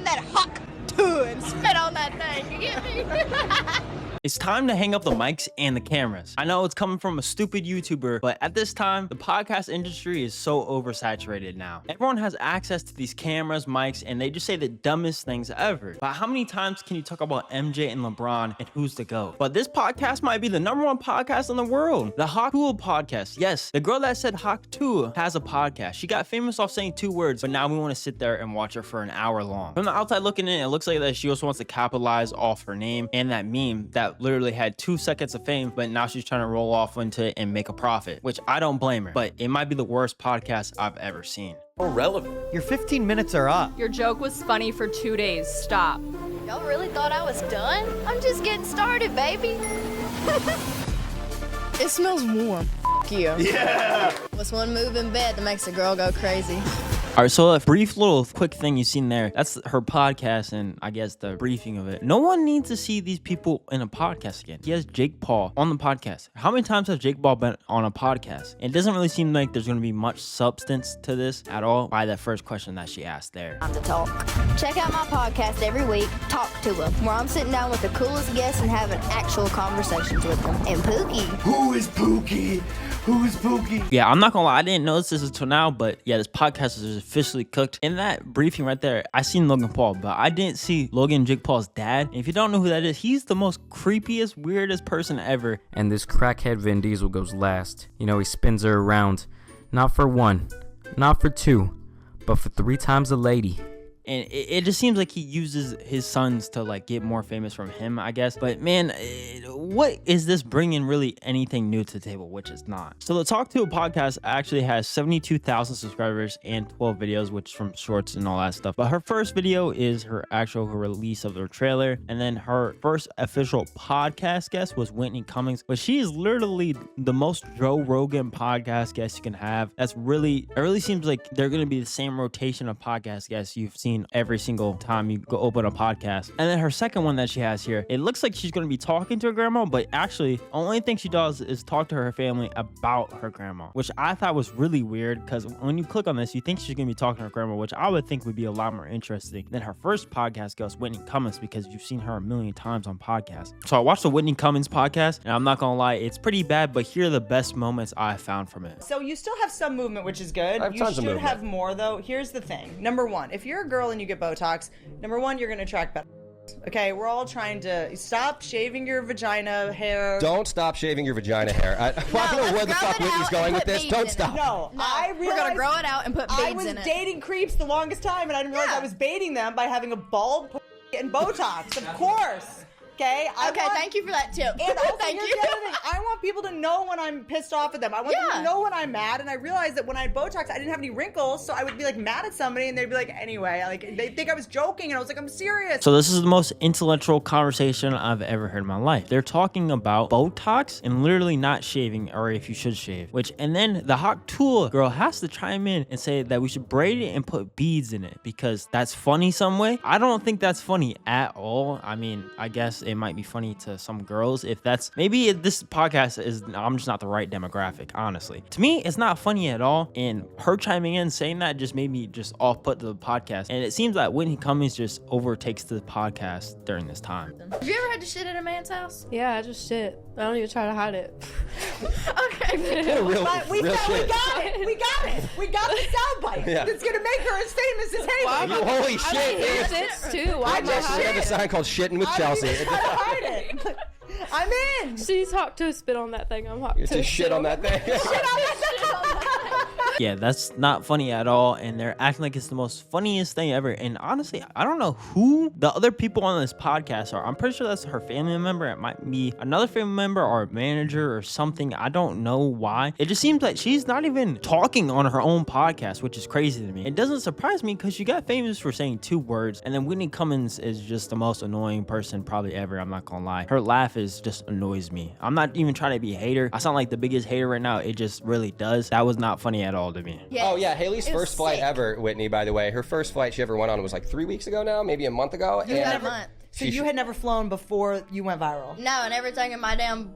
that hawk too and spit on that thing. You get me? It's time to hang up the mics and the cameras. I know it's coming from a stupid YouTuber, but at this time, the podcast industry is so oversaturated now. Everyone has access to these cameras, mics, and they just say the dumbest things ever. But how many times can you talk about MJ and LeBron and who's the GOAT? But this podcast might be the #1 podcast in the world. The Hawk Tuah podcast. Yes, the girl that said Hawk Tuah has a podcast. She got famous off saying 2 words, but now we want to sit there and watch her for an hour long. From the outside looking in, it looks like that she also wants to capitalize off her name and that meme that literally had 2 seconds of fame, but now she's trying to roll off into it and make a profit, which I don't blame her, but it might be the worst podcast I've ever seen. Irrelevant. Your 15 minutes are up. Your joke was funny for 2 days. Stop. Y'all really thought I was done? I'm just getting started, baby. It smells warm. F you. Yeah. What's one move in bed that makes a girl go crazy? All right, so a brief little quick thing you've seen there, that's her podcast and I guess the briefing of it. No one needs to see these people in a podcast again. He has Jake Paul on the podcast. How many times has Jake Paul been on a podcast? It doesn't really seem like there's going to be much substance to this at all by that first question that she asked there. Time to talk. Check out my podcast every week, Talk to Her, where I'm sitting down with the coolest guests and having actual conversations with them. And Pookie. Who is Pookie? Who's Pookie? Yeah, I'm not gonna lie, I didn't notice this until now, but yeah, this podcast is officially cooked. In that briefing right there, I seen Logan Paul, but I didn't see Logan Jake Paul's dad. And if you don't know who that is, he's the most creepiest, weirdest person ever. And this crackhead Vin Diesel goes last. You know, he spins her around, not for 1, not for 2, but for 3 times a lady. And it just seems like he uses his sons to like get more famous from him, I guess. But man, what is this bringing really anything new to the table, which is not. So the Talk to a podcast actually has 72,000 subscribers and 12 videos, which from shorts and all that stuff. But her first video is her actual release of her trailer. And then her first official podcast guest was Whitney Cummings. But she is literally the most Joe Rogan podcast guest you can have. It really seems like they're going to be the same rotation of podcast guests you've seen every single time you go open a podcast. And then her second one that she has here, it looks like she's going to be talking to her grandma, but actually the only thing she does is talk to her family about her grandma, which I thought was really weird because when you click on this, you think she's going to be talking to her grandma, which I would think would be a lot more interesting than her first podcast guest, Whitney Cummings, because you've seen her a million times on podcasts. So I watched the Whitney Cummings podcast, and I'm not going to lie, it's pretty bad, but here are the best moments I found from it. So you still have some movement, which is good. I have You tons of should movement. have more, though. Here's the thing. Number 1, if you're a girl and you get Botox, number 1, you're going to attract better. Okay, we're all trying to stop shaving your vagina hair. Don't stop shaving your vagina hair. I don't know where the fuck Whitney's going with this. Don't stop. No, I realized We're gonna grow it out and put I beads was in it. dating creeps the longest time, and I didn't realize I was baiting them by having a bald and Botox. Of course. Okay. Thank you for that tip. And also, Thank here's you. the other thing. I want people to know when I'm pissed off at them. I want them to know when I'm mad. And I realized that when I had Botox, I didn't have any wrinkles, so I would be like mad at somebody, and they'd be like, anyway, like they think I was joking, and I was like, I'm serious. So this is the most intellectual conversation I've ever heard in my life. They're talking about Botox and literally not shaving, or if you should shave. And then the Hawk Tuah girl has to chime in and say that we should braid it and put beads in it because that's funny some way. I don't think that's funny at all. I mean, I guess it might be funny to some girls if that's maybe this podcast is. I'm just not the right demographic, honestly. To me, it's not funny at all. And her chiming in saying that just made me just off put to the podcast. And it seems that Whitney Cummings just overtakes the podcast during this time. Have you ever had to shit at a man's house? Yeah, I just shit. I don't even try to hide it. Okay. Real But we shit. got it. We got the soundbite. Yeah. It's gonna make her as famous as anyone. You holy shit. I shit too. Why I am I just We hiding have a sign called Shitting with I don't Chelsea. even try to hide it. I'm in. She's Hawk to spit on that thing. I'm Hawk It's to a shit on that thing. Yeah, that's not funny at all. And they're acting like it's the most funniest thing ever. And honestly, I don't know who the other people on this podcast are. I'm pretty sure that's her family member. It might be another family member or a manager or something. I don't know why. It just seems like she's not even talking on her own podcast, which is crazy to me. It doesn't surprise me because she got famous for saying 2 words. And then Whitney Cummings is just the most annoying person probably ever. I'm not gonna lie. Her laugh is just annoys me. I'm not even trying to be a hater. I sound like the biggest hater right now. It just really does. That was not funny at all to me. Yes. Oh yeah, Haley's It was first flight sick. ever, Whitney, by the way. Her first flight she ever went on was like 3 weeks ago now, maybe a month ago. You got a month. So you had never flown before you went viral? No, and everything in my damn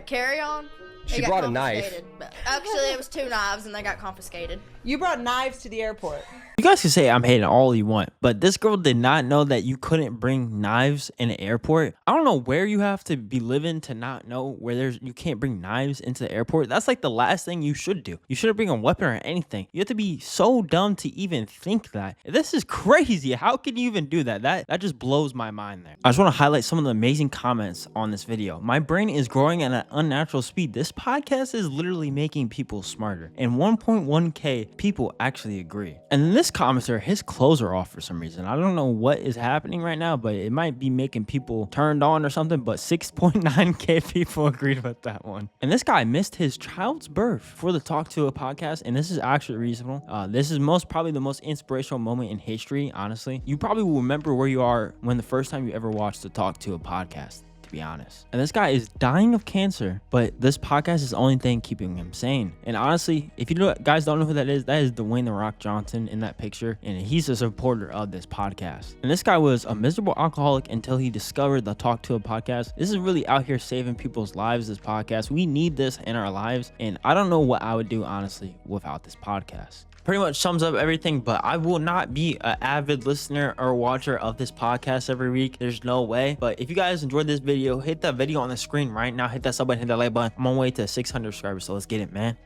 carry-on. She it got brought a knife. confiscated. But actually, it was 2 knives, and they got confiscated. You brought knives to the airport. You guys can say I'm hating all you want, but this girl did not know that you couldn't bring knives in an airport. I don't know where you have to be living to not know where you can't bring knives into the airport. That's like the last thing you should do. You shouldn't bring a weapon or anything. You have to be so dumb to even think that. This is crazy. How can you even do that? That just blows my mind there. I just want to highlight some of the amazing comments on this video. My brain is growing at an unnatural speed. This podcast is literally making people smarter. And 1.1k people actually agree. And this commenter, his clothes are off for some reason. I don't know what is happening right now, but it might be making people turned on or something, but 6.9k people agreed with that one. And this guy missed his child's birth for the Talk to a podcast, and this is actually reasonable. This is probably the most inspirational moment in history, honestly. You probably will remember where you are when the first time you ever watched the Talk to a podcast, to be honest. And this guy is dying of cancer, but this podcast is the only thing keeping him sane. And honestly, if you guys don't know who that is Dwayne The Rock Johnson in that picture, and he's a supporter of this podcast. And this guy was a miserable alcoholic until he discovered the Talk to a podcast. This is really out here saving people's lives, this podcast. We need this in our lives, and I don't know what I would do, honestly, without this podcast. Pretty much sums up everything, but I will not be an avid listener or watcher of this podcast every week. There's no way. But if you guys enjoyed this video, hit that video on the screen right now. Hit that sub button, hit that like button. I'm on my way to 600 subscribers, so let's get it, man.